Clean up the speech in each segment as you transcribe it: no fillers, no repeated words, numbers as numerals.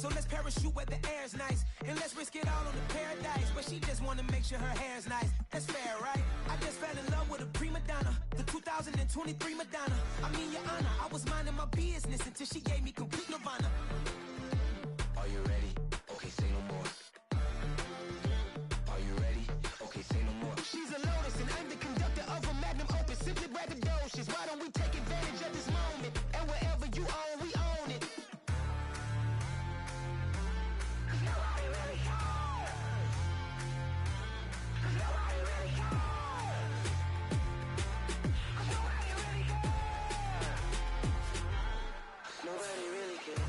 So let's parachute where the air's nice, and let's risk it all on the paradise. But she just wanna make sure her hair's nice. That's fair, right? I just fell in love with a prima donna, the 2023 Madonna. I mean, Your Honor, I was minding my business until she gave me complete nirvana. Are you ready? Okay, say no more. Are you ready? Okay, say no more. She's a lotus and I'm the conductor of a magnum opus. Simply braggadocious. Why don't we take advantage of this moment? And wherever you own, we own it. Nobody really cares. Nobody really cares. Nobody really cares. Nobody really cares.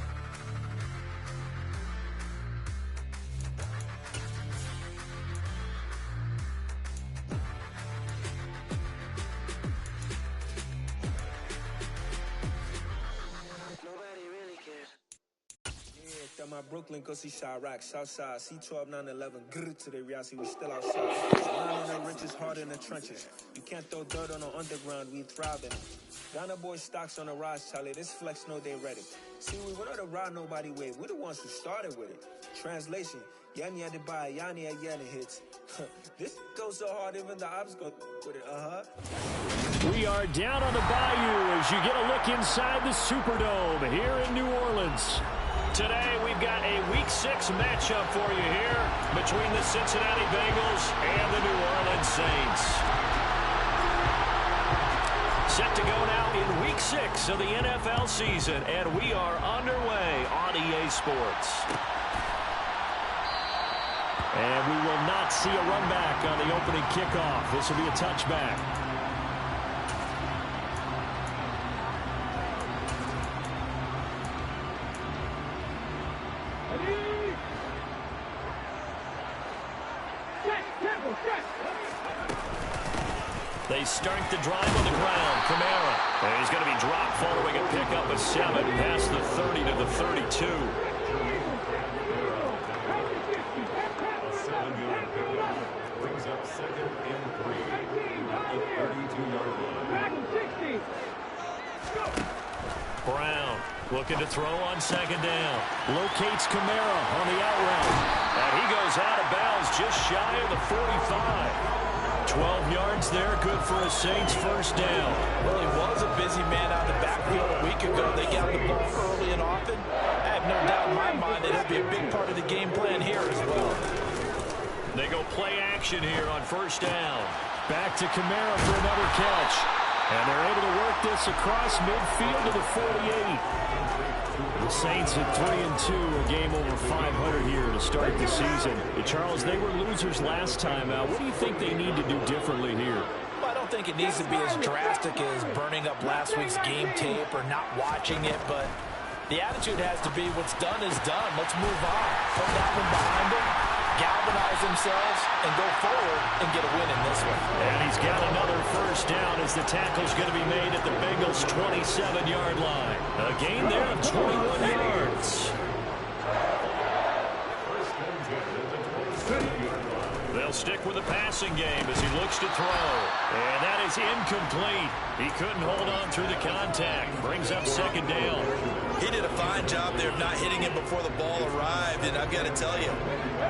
Nobody really cares. Yeah, my Brooklyn, go see Chirac, Southside, C12, 911, grrr to the reality, we still outside. None of the richest, hard in the trenches. You can't throw dirt on the underground, we thriving. Ghana boy stocks on the rise, Charlie, this flex know they ready. See, we were not the ride nobody with, we're the ones who started with it. Translation, Yanni had to buy, Yanni had Yanni hits. This goes so hard, even the ops go with it, We are down on the bayou as you get a look inside the Superdome here in New Orleans. Today we've got a Week 6 matchup for you here between the Cincinnati Bengals and the New Orleans Saints. Set to go now in Week 6 of the NFL season, and we are underway on EA Sports. And we will not see a run back on the opening kickoff. This will be a touchback. They start the drive on the ground. Kamara. And he's going to be dropped following a pickup of 7 past the 30 to the 32. Brings up 2nd and 3 at the 32-yard line. Brown looking to throw on 2nd down. Locates Kamara on the out route. And he goes out of bounds just shy of the 45. 12 yards there, good for a Saints first down. Well, he was a busy man out of the backfield a week ago. They got the ball early and often. I have no doubt in my mind that it'll be a big part of the game plan here as well. They go play action here on first down. Back to Kamara for another catch. And they're able to work this across midfield to the 48. The Saints at 3-2, a game over 500 here to start the season. Charles, they were losers last time out. What do you think they need to do differently here? Well, I don't think it needs to be as drastic as burning up last week's game tape or not watching it, but the attitude has to be what's done is done. Let's move on. Put that one behind them, galvanize themselves, and go forward and get a win in this one. And he's got another first down as the tackle's going to be made at the Bengals' 27-yard line. A gain there of 21 yards. They'll stick with the passing game as he looks to throw. And that is incomplete. He couldn't hold on through the contact. Brings up 2nd down. He did a fine job there of not hitting him before the ball arrived, and I've got to tell you,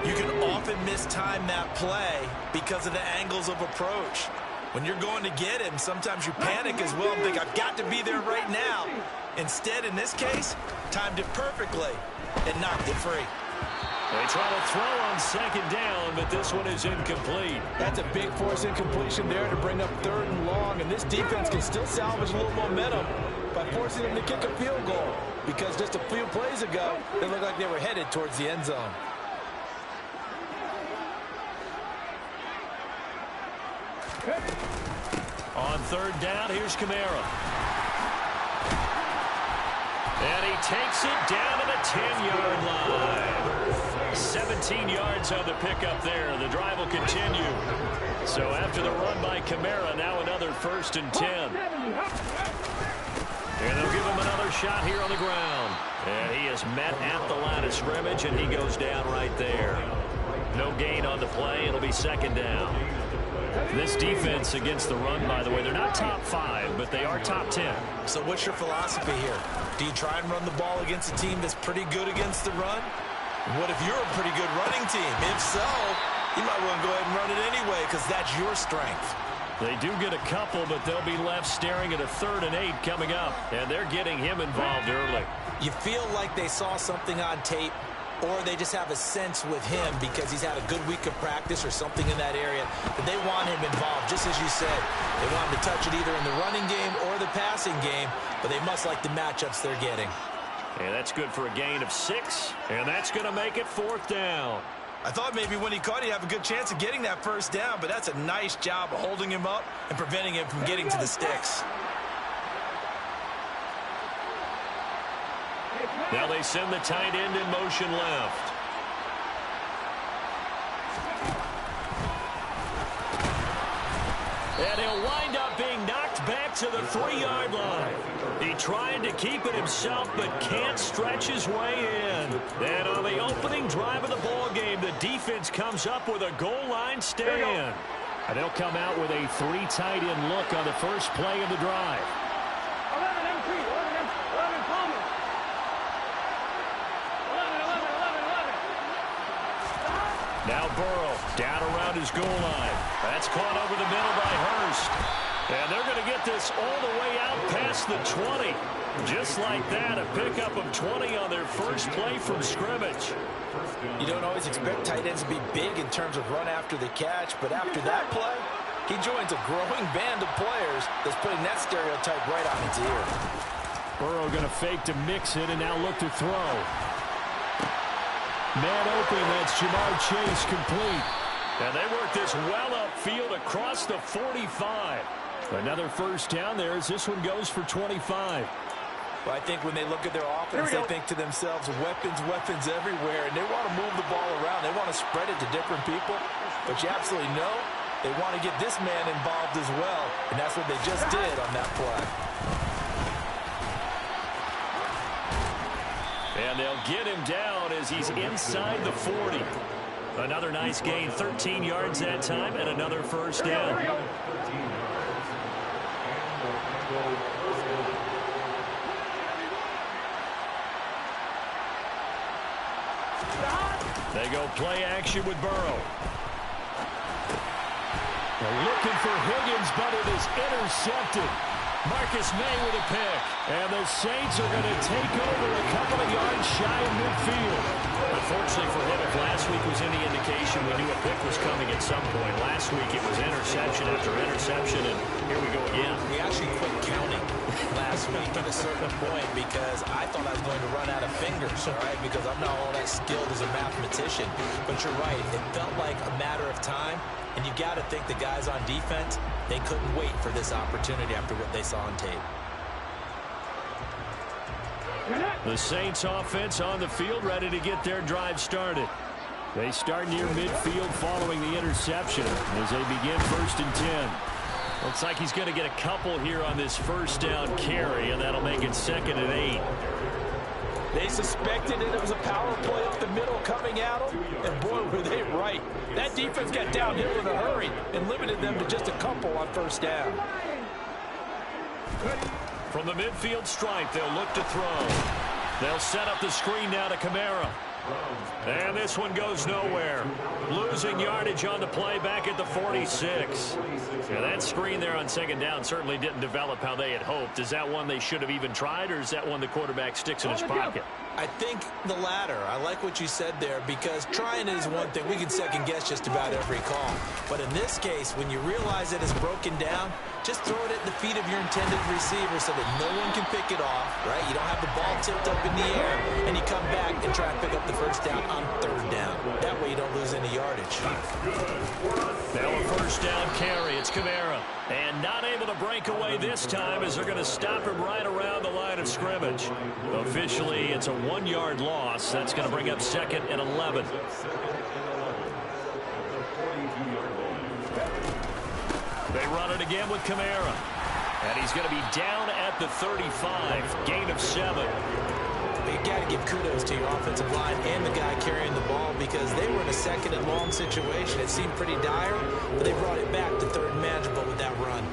you can often mistime that play because of the angles of approach. When you're going to get him, sometimes you panic as well and think, I've got to be there right now. Instead, in this case, timed it perfectly and knocked it free. They try to throw on 2nd down, but this one is incomplete. That's a big force incompletion there to bring up 3rd and long, and this defense can still salvage a little momentum by forcing them to kick a field goal, because just a few plays ago, they looked like they were headed towards the end zone. On 3rd down, here's Kamara. And he takes it down to the 10-yard line. 17 yards on the pickup there. The drive will continue. So after the run by Kamara, now another 1st and 10. And they'll give him another shot here on the ground. And he is met at the line of scrimmage, and he goes down right there. No gain on the play. It'll be 2nd down. This defense against the run, by the way, they're not top 5, but they are top 10. So what's your philosophy here? Do you try and run the ball against a team that's pretty good against the run? What if you're a pretty good running team? If so, you might want to go ahead and run it anyway because that's your strength. They do get a couple, but they'll be left staring at a 3rd and 8 coming up, and they're getting him involved early. You feel like they saw something on tape, or they just have a sense with him because he's had a good week of practice or something in that area that they want him involved. Just as you said, they want him to touch it either in the running game or the passing game, but they must like the matchups they're getting. And that's good for a gain of 6, and that's going to make it 4th down. I thought maybe when he caught, he'd have a good chance of getting that first down, but that's a nice job of holding him up and preventing him from getting to the sticks. Now they send the tight end in motion left. And he'll wind up being knocked back to the 3-yard line. He tried to keep it himself, but can't stretch his way in. And on the opening drive of the ball game, the defense comes up with a goal line stand. And they'll come out with a 3 tight end look on the first play of the drive. 11 Palmer. 11. Now Burrow down around his goal line. That's caught over the middle by Hurst. And they're going to get this all the way out past the 20. Just like that, a pickup of 20 on their first play from scrimmage. You don't always expect tight ends to be big in terms of run after the catch, but after that play, he joins a growing band of players that's putting that stereotype right on its ear. Burrow going to fake to mix it and now look to throw. Man open, that's Jamar Chase complete. And they work this well upfield across the 45. Another first down there as this one goes for 25. Well, I think when they look at their offense, they think to themselves, weapons everywhere, and they want to move the ball around. They want to spread it to different people. But you absolutely know they want to get this man involved as well, and that's what they just did on that play. And they'll get him down as he's inside the 40. Another nice gain, 13 yards that time, and another first down. They go play action with Burrow. They're looking for Higgins, but it is intercepted. Marcus May with a pick. And the Saints are going to take over a couple of yards shy of midfield. Unfortunately for him, if last week was any indication, we knew a pick was coming at some point. Last week it was interception after interception, and here we go again. We actually quit counting last week at a certain point because I thought I was going to run out of fingers, all right, because I'm not all that skilled as a mathematician. But you're right, it felt like a matter of time, and you got to think the guys on defense, they couldn't wait for this opportunity after what they saw on tape. The Saints offense on the field, ready to get their drive started. They start near midfield following the interception as they begin 1st and 10. Looks like he's going to get a couple here on this first down carry, and that'll make it 2nd and 8. They suspected it was a power play up the middle coming at them, and boy, were they right. That defense got downhill in a hurry and limited them to just a couple on first down. From the midfield stripe, they'll look to throw. They'll set up the screen now to Kamara. And this one goes nowhere. Losing yardage on the play back at the 46. Yeah, that screen there on 2nd down certainly didn't develop how they had hoped. Is that one they should have even tried, or is that one the quarterback sticks in his pocket? I think the latter. I like what you said there because trying is one thing. We can second guess just about every call. But in this case, when you realize that it's broken down, just throw it at the feet of your intended receiver so that no one can pick it off, right? You don't have the ball tipped up in the air, and you come back and try and pick up the first down on 3rd down. That way you don't lose any yardage. Now a first down carry. It's Kamara. And not able to break away this time as they're going to stop him right around the line of scrimmage. Officially, it's a 1-yard loss. That's going to bring up 2nd and 11. They run it again with Kamara. And he's going to be down at the 35. Gain of 7. You got to give kudos to your offensive line and the guy carrying the ball because they were in a 2nd and long situation. It seemed pretty dire, but they brought it back to 3rd and manageable with that run.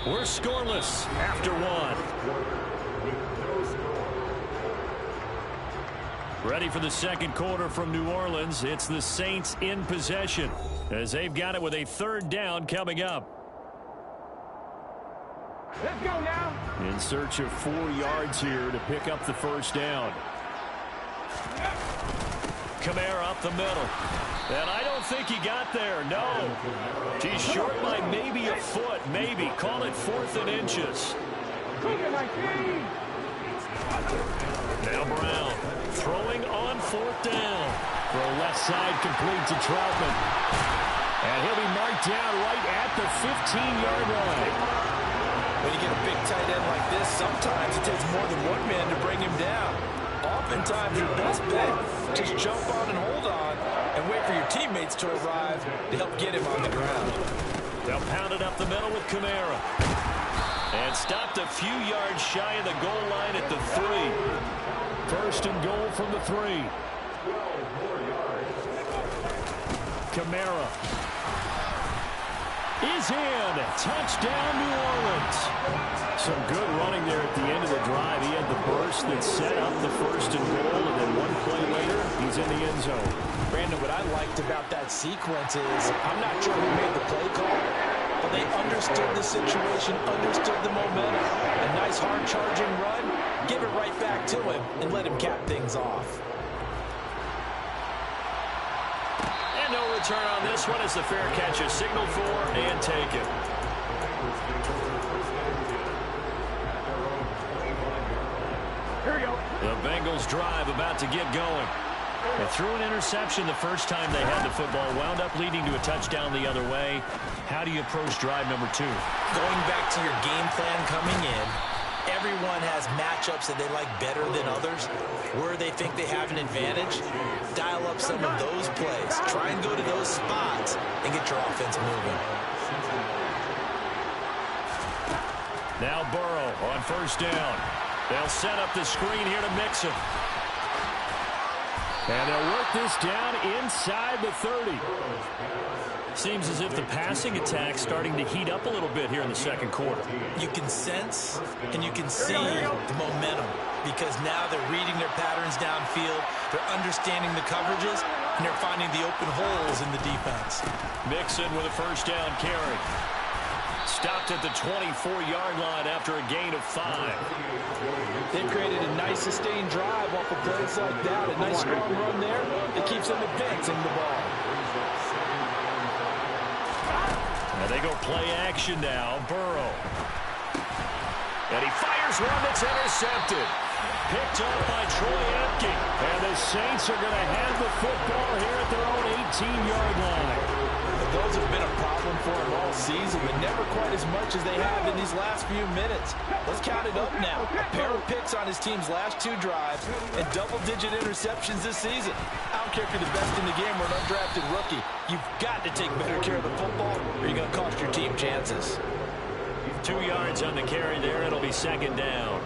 We're scoreless after one. Ready for the second quarter from New Orleans. It's the Saints in possession as they've got it with a third down coming up. Let's go now. In search of 4 yards here to pick up the first down. Kamara up the middle. And I don't think he got there, no. He's short by maybe a foot, maybe. Call it 4th and inches. Now Brown throwing on 4th down. Throw left side complete to Troutman. And he'll be marked down right at the 15-yard line. When you get a big tight end like this, sometimes it takes more than one man to bring him down. Oftentimes, your best bet, just jump on and hold on and wait for your teammates to arrive to help get him on the ground. They'll pound it up the middle with Kamara. And stopped a few yards shy of the goal line at the 3. First and goal from the 3. Kamara is in. Touchdown, New Orleans. Some good running there at the end of the drive. He had the burst that set up the first and goal, and then one play later, he's in the end zone. Brandon, what I liked about that sequence is I'm not sure who made the play call, but they understood the situation, understood the momentum. A nice hard-charging run, give it right back to him, and let him cap things off. And no return on this one as the fair catch is signaled for and taken. Here we go. The Bengals drive about to get going. They threw an interception the first time they had the football, wound up leading to a touchdown the other way. How do you approach drive number 2? Going back to your game plan coming in, everyone has matchups that they like better than others. Where they think they have an advantage, dial up some of those plays. Try and go to those spots and get your offense moving. Now Burrow on first down. They'll set up the screen here to Mixon. And they'll work this down inside the 30. Seems as if the passing attack's starting to heat up a little bit here in the second quarter. You can sense and you can see the momentum because now they're reading their patterns downfield, they're understanding the coverages, and they're finding the open holes in the defense. Mixon with a first down carry. Stopped at the 24-yard line after a gain of 5. They've created a nice sustained drive off of plays like that. A nice strong run there. It keeps them advancing the ball. And they go play action now. Burrow. And he fires one that's intercepted. Picked up by Troy Apke. And the Saints are going to have the football here at their own 18-yard line. Those have been a problem for him all season, but never quite as much as they have in these last few minutes. Let's count it up now. A pair of picks on his team's last 2 drives and double-digit interceptions this season. I don't care if you're the best in the game or an undrafted rookie. You've got to take better care of the football or you're going to cost your team chances. 2 yards on the carry there. It'll be second down.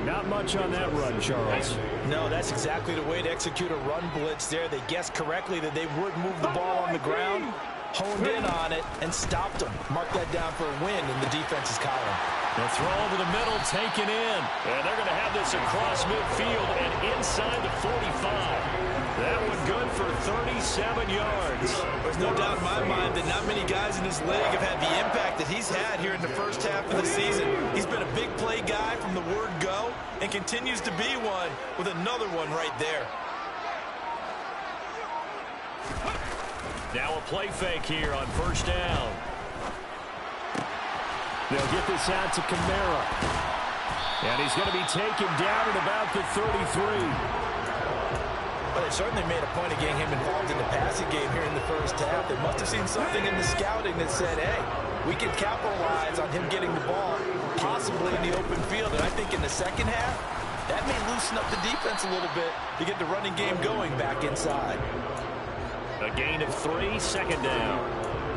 Not much on that run, Charles. No, that's exactly the way to execute a run blitz there. They guessed correctly that they would move the ball on the ground, honed in on it, and stopped them. Mark that down for a win in the defense's column. The throw over the middle, taken in. And they're going to have this across midfield and inside the 45. That one good for 37 yards. There's no doubt in my mind that not many guys in this league have had the impact that he's had here in the first half of the season. He's been a big play guy from the word go and continues to be one with another one right there. Now a play fake here on first down. They'll get this out to Kamara. And he's going to be taken down at about the 33. Well, they certainly made a point of getting him involved in the passing game here in the first half. They must have seen something in the scouting that said, hey, we can capitalize on him getting the ball, possibly in the open field. And I think in the second half, that may loosen up the defense a little bit to get the running game going back inside. A gain of 3, second down.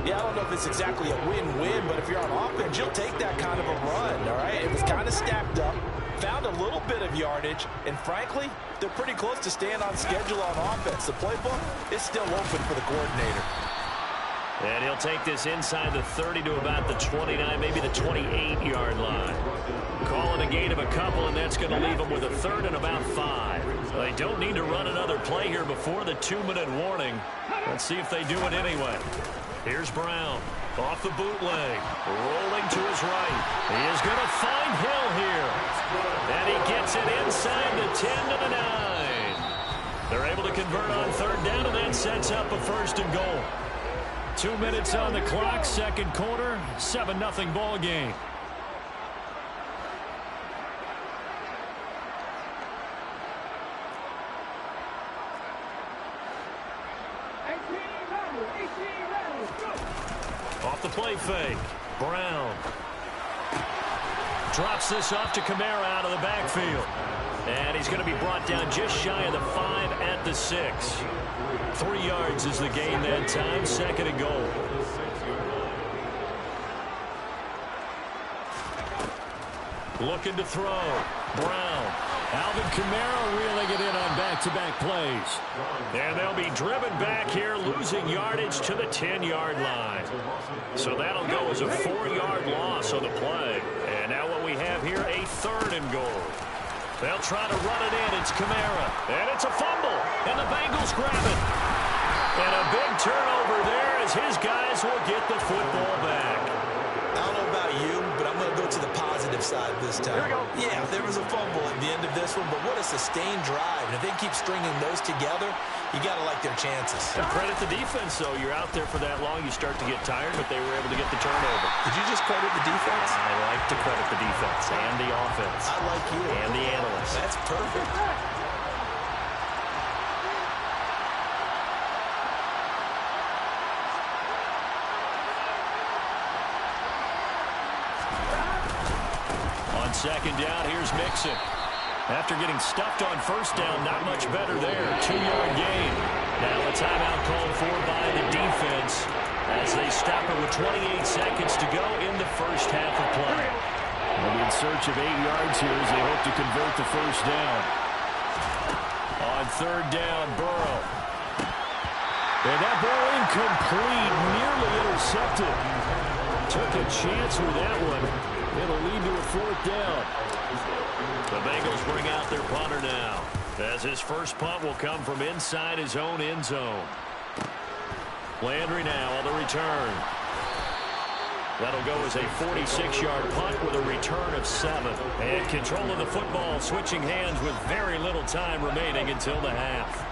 Yeah, I don't know if it's exactly a win-win, but if you're on offense, you'll take that kind of a run, all right? It was kind of stacked up, found a little bit of yardage, and frankly, they're pretty close to staying on schedule on offense. The playbook is still open for the coordinator. And he'll take this inside the 30 to about the 29, maybe the 28-yard line. Calling a gain of a couple, and that's going to leave them with a third and about 5. They don't need to run another play here before the 2-minute warning. Let's see if they do it anyway. Here's Brown. Off the bootleg. Rolling to his right. He is going to find Hill here. And he gets it inside the 10 to the 9. They're able to convert on third down, and that sets up a first and goal. 2 minutes on the clock, second quarter, 7-0 ball game. Off the play fake. Brown drops this off to Kamara out of the backfield. And he's going to be brought down just shy of the 5 at the 6. 3 yards is the gain that time, second and goal. Looking to throw. Brown. Alvin Kamara reeling it in on back-to-back plays. And they'll be driven back here, losing yardage to the 10-yard line. So that'll go as a 4-yard loss on the play. And now what we have here, a third and goal. They'll try to run it in. It's Kamara. And it's a fumble. And the Bengals grab it. And a big turnover there as his guys will get the football back. I don't know about you, but I'm going to go to the positive side this time. Yeah, there was a fumble at the end of this one, but what a sustained drive. And if they keep stringing those together, you got to like their chances. And credit the defense, though. You're out there for that long, you start to get tired, but they were able to get the turnover. Did you just credit the defense? I like to credit the defense and the offense. I like you. And the analysts. That's perfect. On second down, here's Mixon. After getting stuffed on first down, not much better there. 2-yard gain. Now a timeout called for by the defense as they stop it with 28 seconds to go in the first half of play. They'll be in search of 8 yards here as they hope to convert the first down. On third down, Burrow. And that ball incomplete, nearly intercepted. Took a chance with that one. It'll lead to a fourth down. The Bengals bring out their punter now, as his first punt will come from inside his own end zone. Landry now on the return. That'll go as a 46-yard punt with a return of 7. And control of the football switching hands with very little time remaining until the half.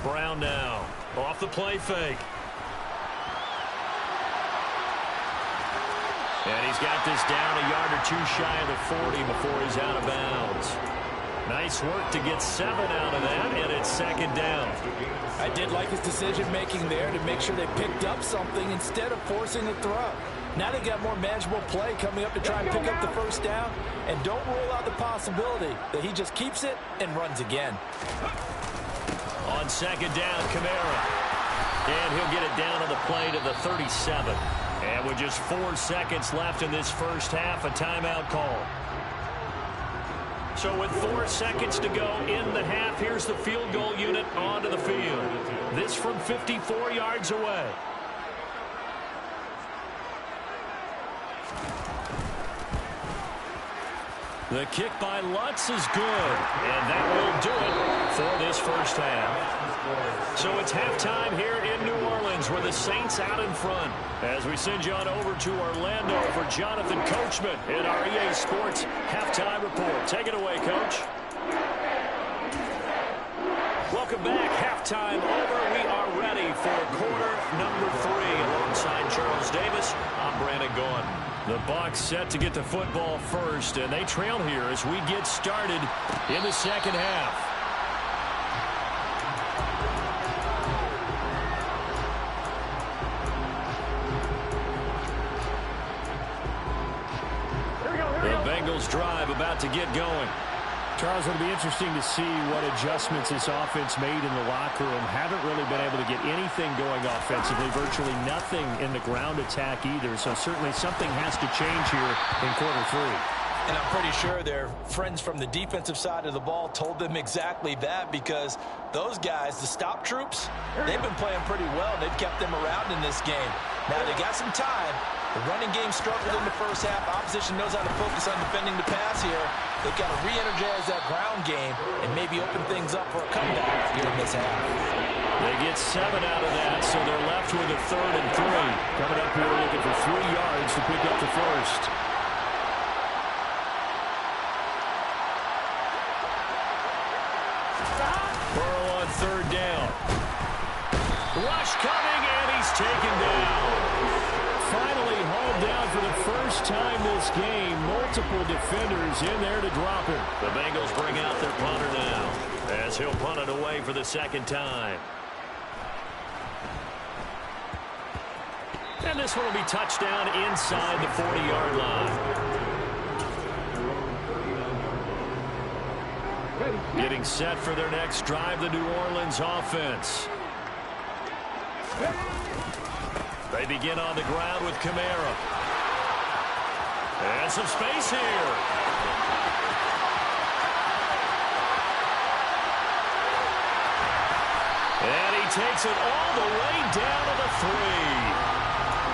Brown now off the play fake. And he's got this down a yard or 2 shy of the 40 before he's out of bounds. Nice work to get 7 out of that, and it's second down. I did like his decision-making there to make sure they picked up something instead of forcing a throw. Now they got more manageable play coming up to try and pick up the first down, and don't rule out the possibility that he just keeps it and runs again. On second down, Kamara. And he'll get it down on the play to the 37. And with just 4 seconds left in this first half, a timeout call. So with 4 seconds to go in the half, here's the field goal unit onto the field. This from 54 yards away. The kick by Lutz is good, and that will do it for this first half. So it's halftime here in New Orleans where the Saints out in front. As we send you on over to Orlando for Jonathan Coachman in our EA Sports Halftime Report. Take it away, Coach. Welcome back. Halftime over. We are ready for quarter number 3. Alongside Charles Davis, I'm Brandon Gaudin. The Bucs set to get the football first, and they trail here as we get started in the second half. The Bengals drive about to get going. Charles, it'll be interesting to see what adjustments this offense made in the locker room. Haven't really been able to get anything going offensively, virtually nothing in the ground attack either. So certainly something has to change here in quarter 3. And I'm pretty sure their friends from the defensive side of the ball told them exactly that, because those guys, the stop troops, they've been playing pretty well. They've kept them around in this game. Now they got some time. The running game struggled in the first half. Opposition knows how to focus on defending the pass here. They've got to re-energize that ground game and maybe open things up for a comeback here in this half. They get 7 out of that, so they're left with a 3rd and 3. Coming up here looking for 3 yards to pick up the first. Burrow on 3rd down. Rush coming, and he's taken down. Finally hauled down for the first time this game. Multiple defenders in there to drop him. The Bengals bring out their punter now, as he'll punt it away for the 2nd time. And this one will be touchdown inside the 40-yard line. Getting set for their next drive, the New Orleans offense. They begin on the ground with Kamara. And some space here. And he takes it all the way down to the 3.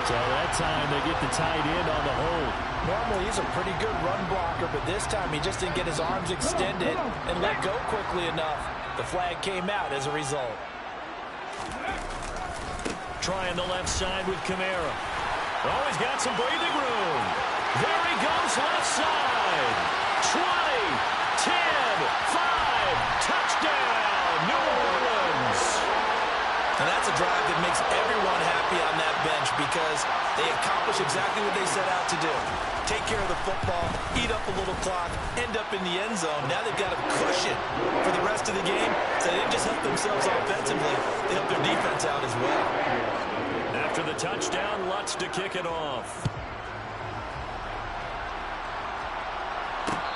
So that time they get the tight end on the hold. Normally he's a pretty good run blocker, but this time he just didn't get his arms extended and let go quickly enough. The flag came out as a result. Trying the left side with Kamara. Oh, he's got some breathing room. There he goes left side. 20, 10, 5, touchdown, New Orleans. And that's a drive that makes everyone happy on that bench, because they accomplish exactly what they set out to do. Take care of the football, eat up a little clock, end up in the end zone. Now they've got a cushion for the rest of the game, so they didn't just help themselves offensively, they helped their defense out as well. After the touchdown, Lutz to kick it off.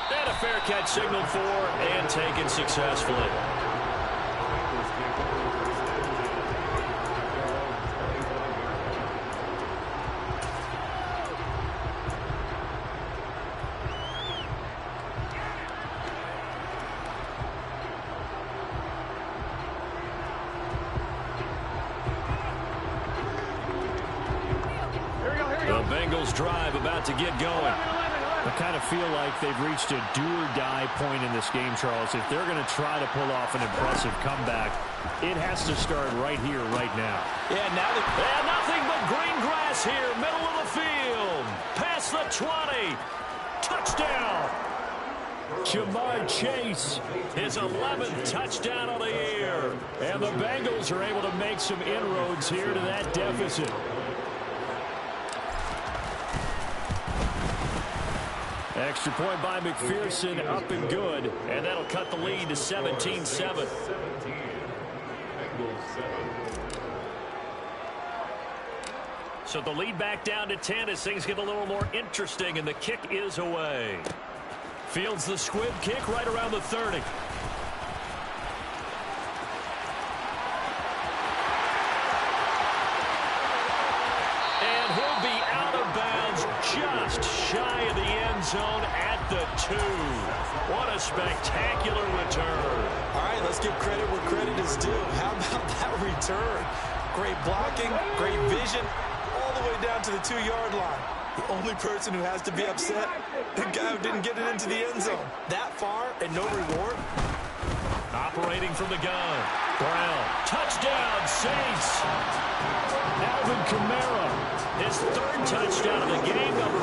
And a fair catch signaled for and taken successfully. Drive about to get going. I kind of feel like they've reached a do-or-die point in this game, Charles. If they're going to try to pull off an impressive comeback, it has to start right here, right now. Yeah, now and nothing but green grass here, middle of the field. Past the 20. Touchdown. Ja'Marr Chase, his 11th touchdown of the year. And the Bengals are able to make some inroads here to that deficit. Extra point by McPherson, up and good. And that'll cut the lead to 17-7. So the lead back down to 10 as things get a little more interesting, and the kick is away. Fields the squib kick right around the 30. And he'll be out of bounds just shy of the end zone at the 2. What a spectacular return. All right, let's give credit where credit is due. How about that return? Great blocking, great vision, all the way down to the 2-yard line. The only person who has to be upset, the guy who didn't get it into the end zone. That far and no reward. Operating from the gun. Brown. Touchdown, Saints. Alvin Kamara. His 3rd touchdown of the game, number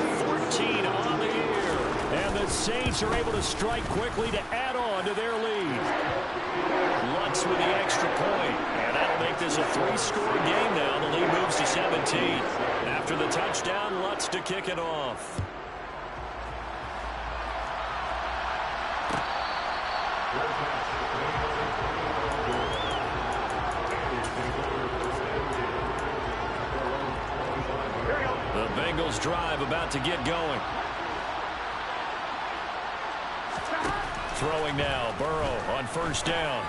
14 on the year. And the Saints are able to strike quickly to add on to their lead. Lutz with the extra point. And that'll make this a 3-score game now. The lead moves to 17. After the touchdown, Lutz to kick it off. The Bengals drive about to get going. Throwing now, Burrow on 1st down.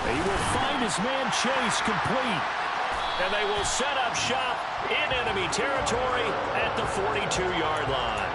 He will find his man Chase complete. And they will set up shop in enemy territory at the 42-yard line.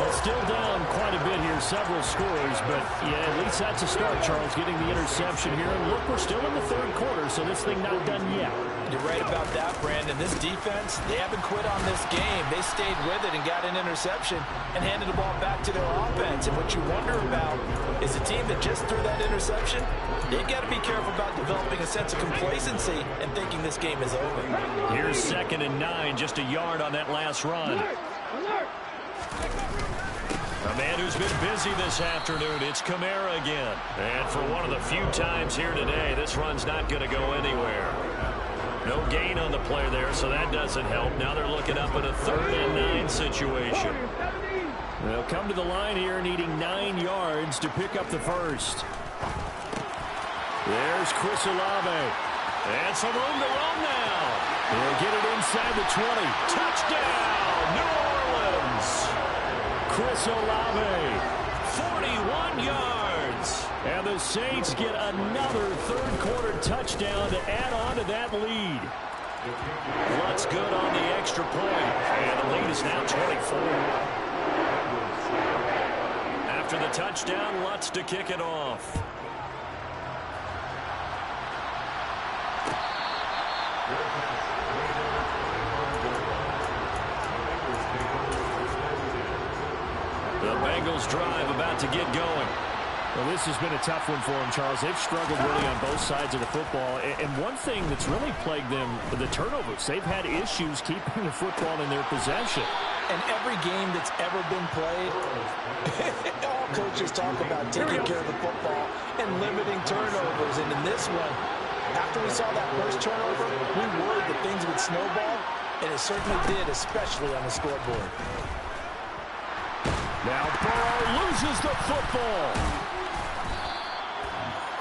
Well, still down quite a bit here, several scores, but yeah, at least that's a start, Charles, getting the interception here. And look, we're still in the third quarter, so this thing not done yet. You're right about that, Brandon. This defense, they haven't quit on this game. They stayed with it and got an interception and handed the ball back to their offense. And what you wonder about is a team that just threw that interception, they've got to be careful about developing a sense of complacency and thinking this game is over. Here's 2nd and 9, just a yard on that last run. A man who's been busy this afternoon, it's Kamara again. And for one of the few times here today, this run's not going to go anywhere. No gain on the play there, so that doesn't help. Now they're looking up at a 3rd and 9 situation. They'll come to the line here needing 9 yards to pick up the first. There's Chris Olave. And some room to run now. He'll get it inside the 20. Touchdown, New Orleans. Chris Olave, 41 yards. And the Saints get another third-quarter touchdown to add on to that lead. Lutz good on the extra point. And the lead is now 24. After the touchdown, Lutz to kick it off. The Bengals drive about to get going. Well, this has been a tough one for them, Charles. They've struggled really on both sides of the football. And one thing that's really plagued them, the turnovers. They've had issues keeping the football in their possession. And every game that's ever been played, all coaches talk about taking care of the football and limiting turnovers. And in this one, after we saw that first turnover, we worried that things would snowball, and it certainly did, especially on the scoreboard. Now Burrow loses the football.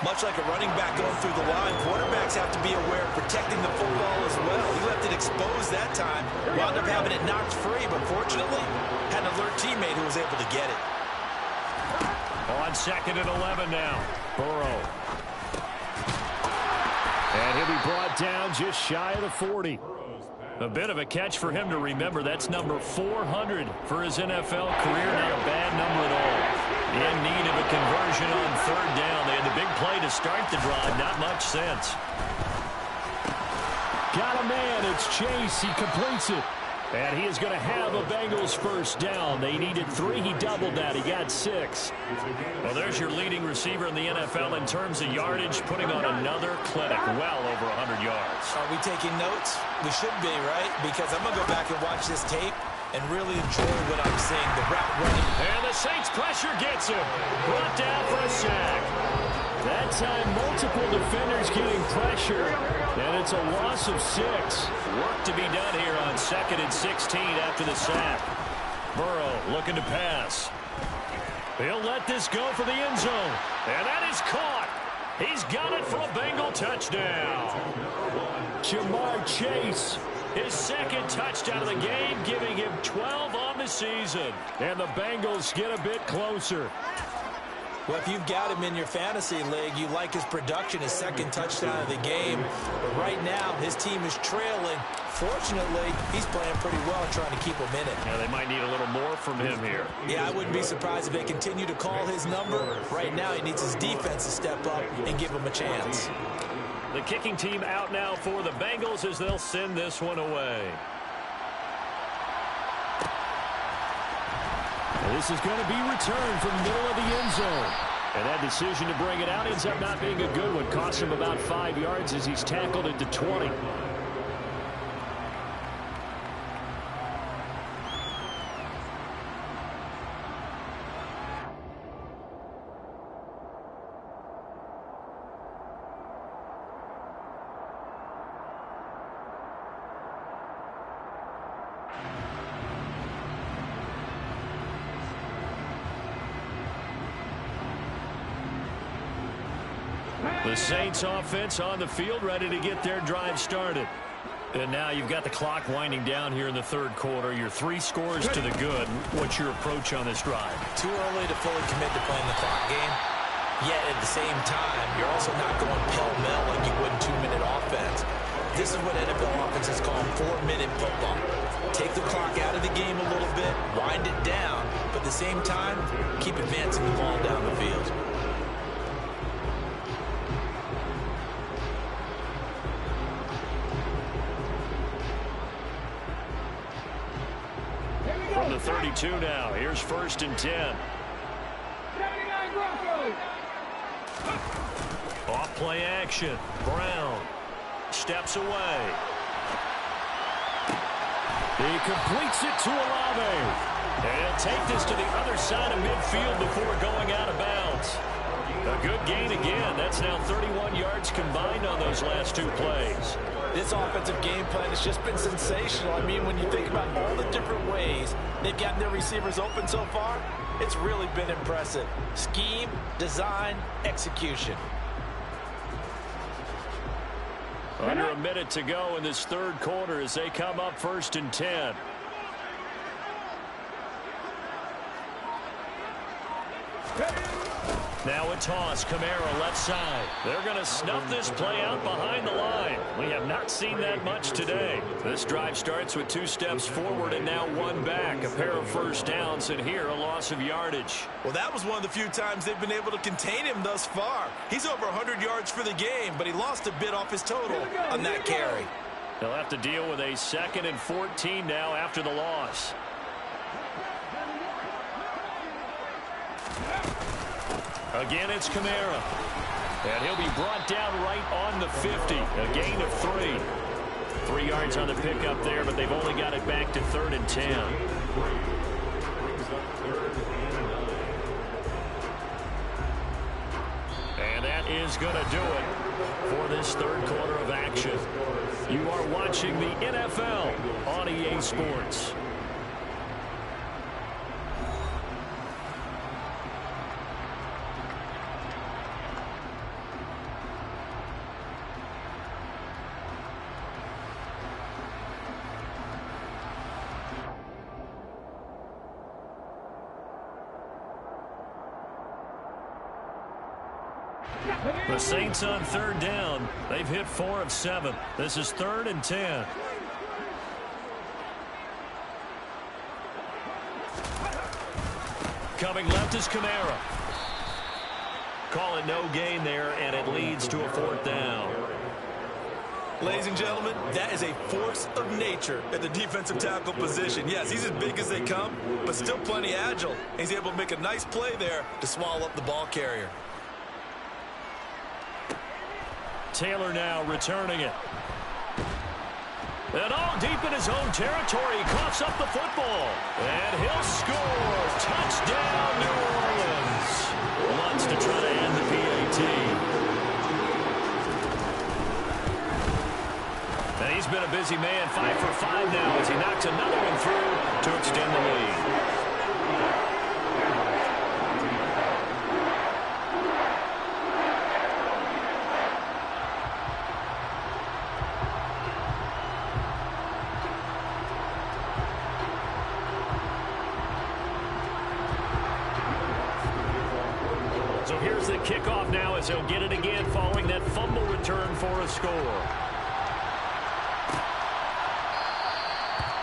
Much like a running back going through the line, quarterbacks have to be aware of protecting the football as well. He left it exposed that time, wound up having it knocked free, but fortunately, had an alert teammate who was able to get it. On 2nd and 11 now, Burrow. And he'll be brought down just shy of the 40. A bit of a catch for him to remember. That's number 400 for his NFL career. Not a bad number at all. In need of a conversion on 3rd down. They had the big play to start the drive. Not much sense. Got a man. It's Chase. He completes it. And he is going to have a Bengals first down. They needed 3. He doubled that. He got 6. Well, there's your leading receiver in the NFL in terms of yardage, putting on another clinic, well over 100 yards. Are we taking notes? We should be, right? Because I'm going to go back and watch this tape and really enjoy what I'm seeing, the route running. And the Saints pressure gets him. Brought down for a sack. That time, multiple defenders getting pressure, and it's a loss of 6. Work to be done here on 2nd and 16 after the sack. Burrow looking to pass. He'll let this go for the end zone, and that is caught. He's got it for a Bengal touchdown. Jamar Chase, his 2nd touchdown of the game, giving him 12 on the season. And the Bengals get a bit closer. Well, if you've got him in your fantasy league, you like his production, his 2nd touchdown of the game. But right now, his team is trailing. Fortunately, he's playing pretty well trying to keep him in it. Yeah, they might need a little more from him here. Yeah, I wouldn't be surprised if they continue to call his number. Right now, he needs his defense to step up and give him a chance. The kicking team out now for the Bengals as they'll send this one away. This is going to be returned from the middle of the end zone. And that decision to bring it out ends up not being a good one. Cost him about 5 yards as he's tackled it to 20. The Saints offense on the field, ready to get their drive started. And now you've got the clock winding down here in the third quarter. Your 3 scores to the good. What's your approach on this drive? Too early to fully commit to playing the clock game. Yet at the same time, you're also not going pell-mell like you would in 2-minute offense. This is what NFL offenses call 4-minute football. take the clock out of the game a little bit, wind it down, but at the same time, keep advancing the ball down the field. From the 32 now, here's 1st and 10. Off play action. Brown steps away. He completes it to Olave. And he'll take this to the other side of midfield before going out of bounds. A good gain again. That's now 31 yards combined on those last 2 plays. This offensive game plan has just been sensational. I mean, when you think about all the different ways they've gotten their receivers open so far, it's really been impressive. Scheme, design, execution. Under a minute to go in this 3rd quarter as they come up 1st and 10. Now a toss. Kamara left side. They're going to snuff this play out behind the line. We have not seen that much today. This drive starts with 2 steps forward and now 1 back. A pair of first downs, and here a loss of yardage. Well, that was one of the few times they've been able to contain him thus far. He's over 100 yards for the game, but he lost a bit off his total on that carry. They'll have to deal with a 2nd and 14 now after the loss. Again, it's Kamara. And he'll be brought down right on the 50. A gain of 3. 3 yards on the pickup there, but they've only got it back to 3rd and 10. And that is going to do it for this 3rd quarter of action. You are watching the NFL on EA Sports. The Saints on 3rd down. They've hit 4 of 7. This is 3rd and 10. Coming left is Kamara. Call it no gain there, and it leads to a 4th down. Ladies and gentlemen, that is a force of nature at the defensive tackle position. Yes, he's as big as they come, but still plenty agile. He's able to make a nice play there to swallow up the ball carrier. Taylor now returning it. And all deep in his own territory, he coughs up the football. And he'll score. Touchdown, New Orleans. Wants to try to end the PAT. And he's been a busy man, 5 for 5 now as he knocks another one through to extend the lead. So here's the kickoff now as he'll get it again following that fumble return for a score.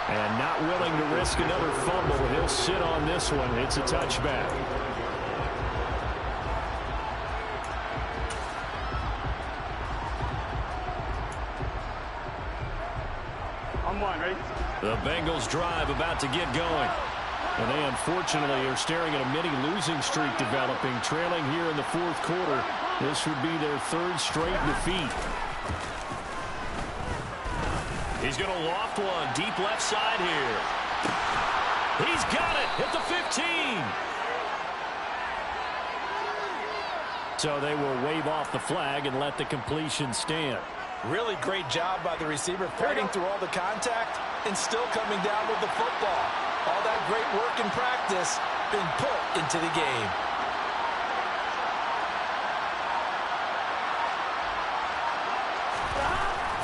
And not willing to risk another fumble. He'll sit on this one. It's a touchback. I'm one, ready? The Bengals drive about to get going. And they unfortunately are staring at a mini losing streak developing, trailing here in the 4th quarter. This would be their 3rd straight defeat. He's going to loft one deep left side here. He's got it at the 15. So they will wave off the flag and let the completion stand. Really great job by the receiver, fighting through all the contact and still coming down with the football. All that great work in practice been put into the game.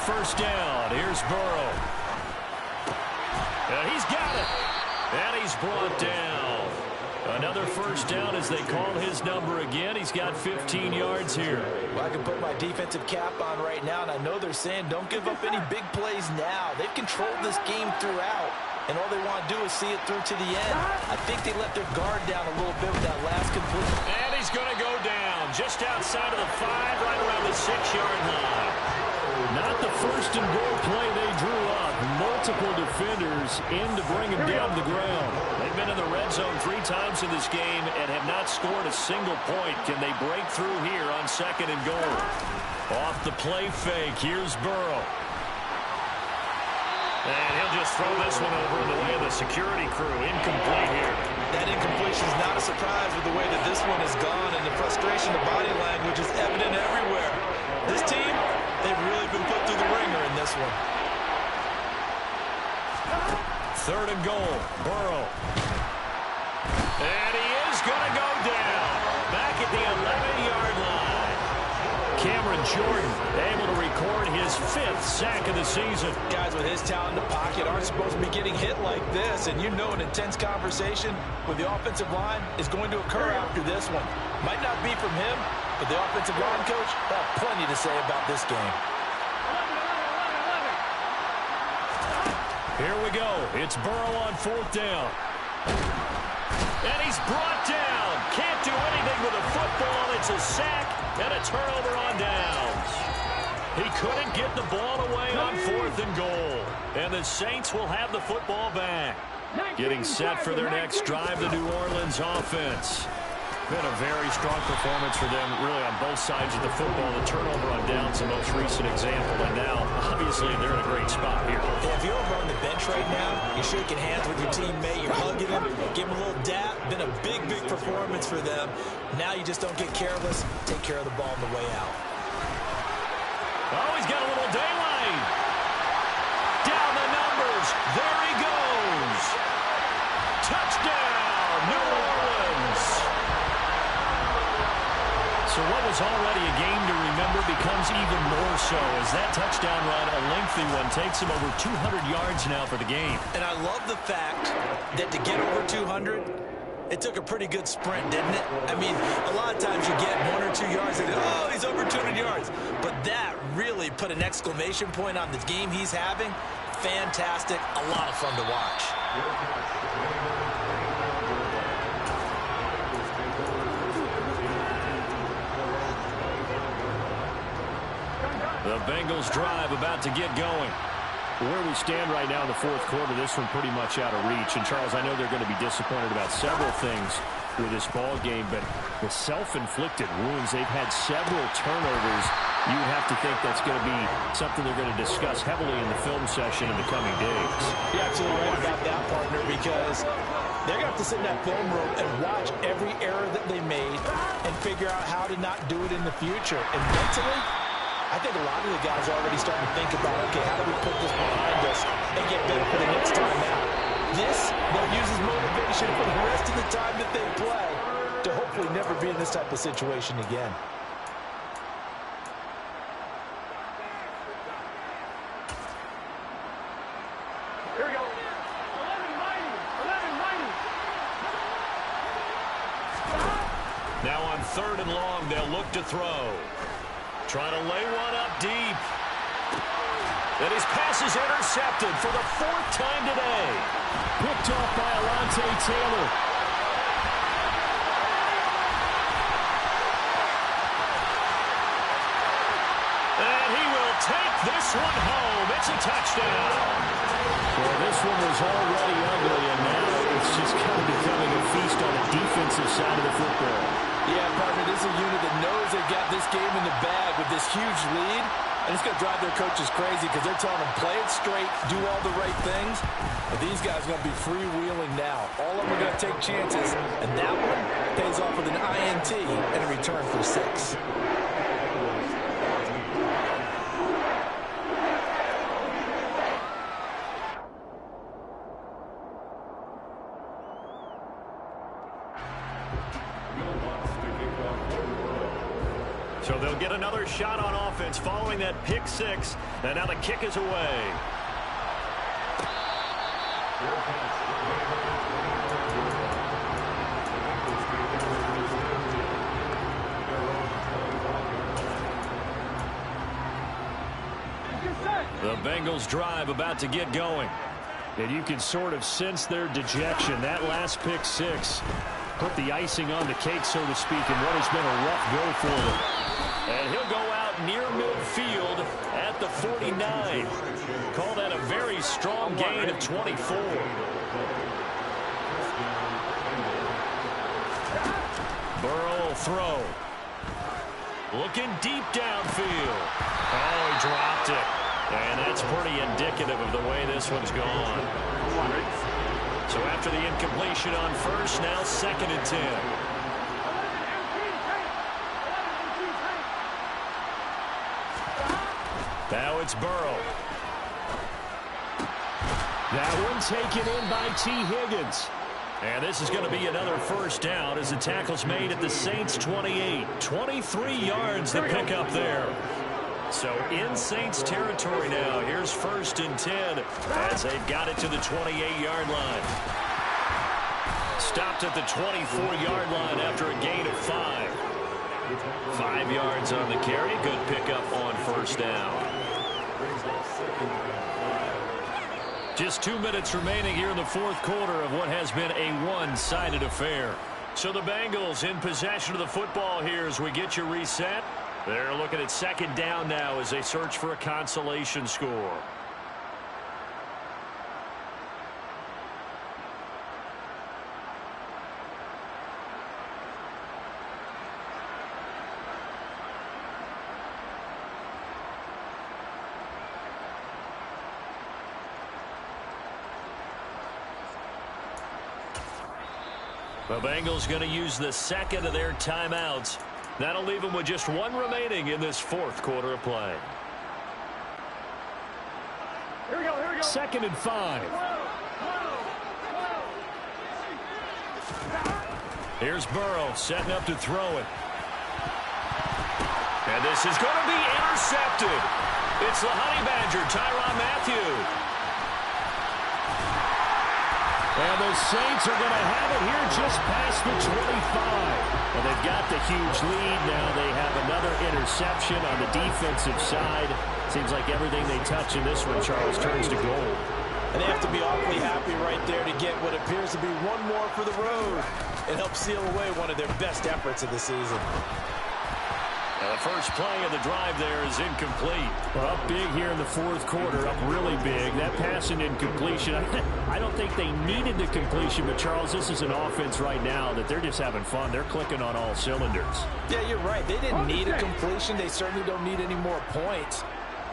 First down. Here's Burrow. And he's got it. And he's brought down. Another first down as they call his number again. He's got 15 yards here. Well, I can put my defensive cap on right now, and I know they're saying don't give up any big plays now. They've controlled this game throughout. and all they want to do is see it through to the end. I think they let their guard down a little bit with that last completion. And he's going to go down just outside of the 5, right around the 6-yard line. Not the first and goal play they drew up. Multiple defenders in to bring him down to the ground. They've been in the red zone 3 times in this game and have not scored a single point. Can they break through here on 2nd and goal? Off the play fake, here's Burrow. And he'll just throw this one over in the way of the security crew. Incomplete here. That incompletion is not a surprise with the way that this one has gone, and the frustration of body language is evident everywhere. This team, they've really been put through the ringer in this one. 3rd and goal, Burrow. And he is going to go down. Back at the 11-yard line. Cameron Jordan able to record his 5th sack of the season. Guys with his talent in the pocket aren't supposed to be getting hit like this, and you know an intense conversation with the offensive line is going to occur after this one. Might not be from him, but the offensive line coach will have plenty to say about this game. Here we go. It's Burrow on 4th down. And he's brought down. Can't do anything with a football. It's a sack and a turnover on downs. He couldn't get the ball away on 4th and goal. And the Saints will have the football back. Getting set for their next drive, the New Orleans offense. Been a very strong performance for them, really, on both sides of the football. The turnover on downs, the most recent example. And now, obviously, they're in a great spot here. Yeah, if you're over on the bench right now, you're shaking hands with your teammate, you're hugging him, give him a little dap. Been a big, big performance for them. Now you just don't get careless. Take care of the ball on the way out. Oh, he's got a little daylight. Down the numbers. There he goes. Touchdown, New Orleans. So what was already a game to remember becomes even more so as that touchdown run, a lengthy one, takes him over 200 yards now for the game. And I love the fact that to get over 200, it took a pretty good sprint, didn't it? I mean, a lot of times you get 1 or 2 yards and, oh, he's over 200 yards. But that really put an exclamation point on the game he's having. Fantastic. A lot of fun to watch. The Bengals drive about to get going. Where we stand right now in the 4th quarter, this one pretty much out of reach. And, Charles, I know they're going to be disappointed about several things with this ball game, but the self-inflicted wounds, they've had several turnovers. You have to think that's going to be something they're going to discuss heavily in the film session in the coming days. You're absolutely right about that, partner, because they're going to have to sit in that film room and watch every error that they made and figure out how to not do it in the future. And mentally, I think a lot of the guys are already starting to think about, okay, how do we put this behind us and get better for the next time out? This, they'll use as motivation for the rest of the time that they play to hopefully never be in this type of situation again. Here we go. 11-90. Now on 3rd and long, they'll look to throw. Trying to lay one up deep. And his pass is intercepted for the 4th time today. Picked off by Alontae Taylor. And he will take this one home. It's a touchdown. Well, this one was already ugly, and now it's just kind of becoming a feast on the defensive side of the football. Yeah, partner, this is a unit that knows they've got this game in the bag with this huge lead. And it's going to drive their coaches crazy because they're telling them, play it straight, do all the right things. But these guys are going to be freewheeling now. All of them are going to take chances. And that one pays off with an INT and a return for 6. So they'll get another shot on offense following that pick 6. And now the kick is away. The Bengals drive about to get going. And you can sort of sense their dejection. That last pick six put the icing on the cake, so to speak, in what has been a rough go for them. And he'll go out near midfield at the 49. Call that a very strong gain of 24. Burrow will throw. Looking deep downfield. Oh, he dropped it. And that's pretty indicative of the way this one's gone. So after the incompletion on first, now 2nd and 10. Now it's Burrow. That one taken in by T. Higgins. And this is going to be another first down as the tackle's made at the Saints 28. 23 yards to pick up there. So in Saints territory now. Here's 1st and 10 as they've got it to the 28-yard line. Stopped at the 24-yard line after a gain of 5. 5 yards on the carry. Good pickup on first down. Just 2 minutes remaining here in the 4th quarter of what has been a one-sided affair. So the Bengals in possession of the football here as we get you reset. They're looking at 2nd down now as they search for a consolation score. The Bengals going to use the 2nd of their timeouts. That'll leave them with just 1 remaining in this 4th quarter of play. Here we go, here we go. 2nd and 5. Here's Burrow setting up to throw it. And this is going to be intercepted. It's the Honey Badger, Tyrann Mathieu. And the Saints are going to have it here just past the 25. Well, they've got the huge lead. Now they have another interception on the defensive side. Seems like everything they touch in this one, Charles, turns to gold. And they have to be awfully happy right there to get what appears to be one more for the road. It helps seal away one of their best efforts of the season. The first play of the drive there is incomplete. Well, up big here in the 4th quarter, up really big. That pass and incompletion, I don't think they needed the completion, but Charles, this is an offense right now that they're just having fun. They're clicking on all cylinders. Yeah, you're right. They didn't need a completion. They certainly don't need any more points,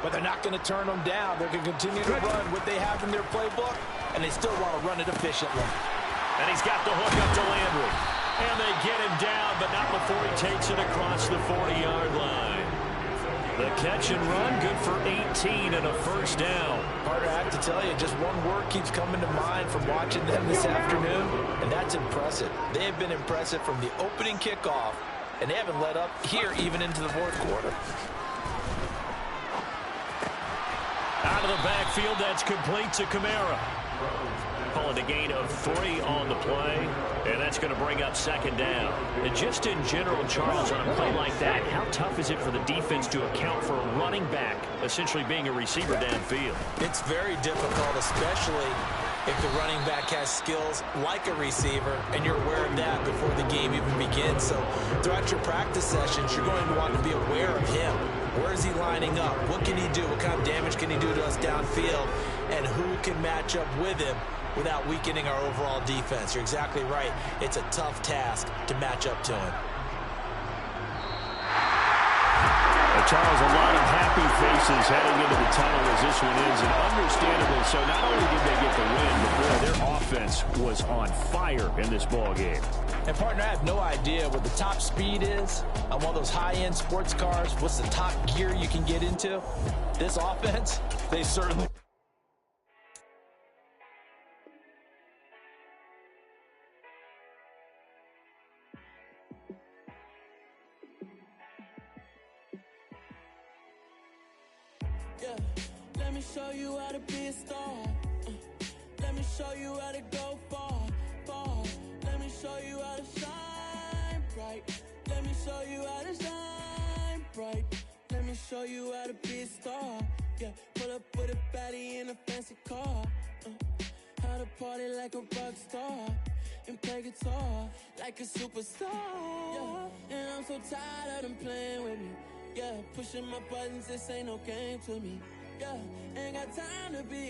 but they're not going to turn them down. They're going to continue to run what they have in their playbook, and they still want to run it efficiently. And he's got the hook up to Landry. And they get him down, but not before he takes it across the 40-yard line. The catch and run, good for 18 and a first down. Carter, I have to tell you, just one word keeps coming to mind from watching them this afternoon, and that's impressive. They have been impressive from the opening kickoff, and they haven't let up here even into the 4th quarter. Out of the backfield, that's complete to Kamara. Call it a gain of 3 on the play, and that's going to bring up 2nd down. And just in general, Charles, on a play like that, how tough is it for the defense to account for a running back essentially being a receiver downfield? It's very difficult, especially if the running back has skills like a receiver, and you're aware of that before the game even begins. So throughout your practice sessions, you're going to want to be aware of him. Where is he lining up? What can he do? What kind of damage can he do to us downfield? And who can match up with him without weakening our overall defense? You're exactly right. It's a tough task to match up to him. Charles, a lot of happy faces heading into the tunnel as this one is, and understandable. So not only did they get the win, but boy, their offense was on fire in this ball game. And partner, I have no idea what the top speed is on one of those high-end sports cars. What's the top gear you can get into? This offense, they certainly... Let me show you how to be a star. Let me show you how to go far, far. Let me show you how to shine bright. Let me show you how to shine bright. Let me show you how to be a star. Yeah, pull up with a baddie in a fancy car. to party like a rock star and play guitar like a superstar. Yeah, and I'm so tired of them playing with me. Yeah, pushing my buttons, this ain't no game to me. Yeah, ain't got time to be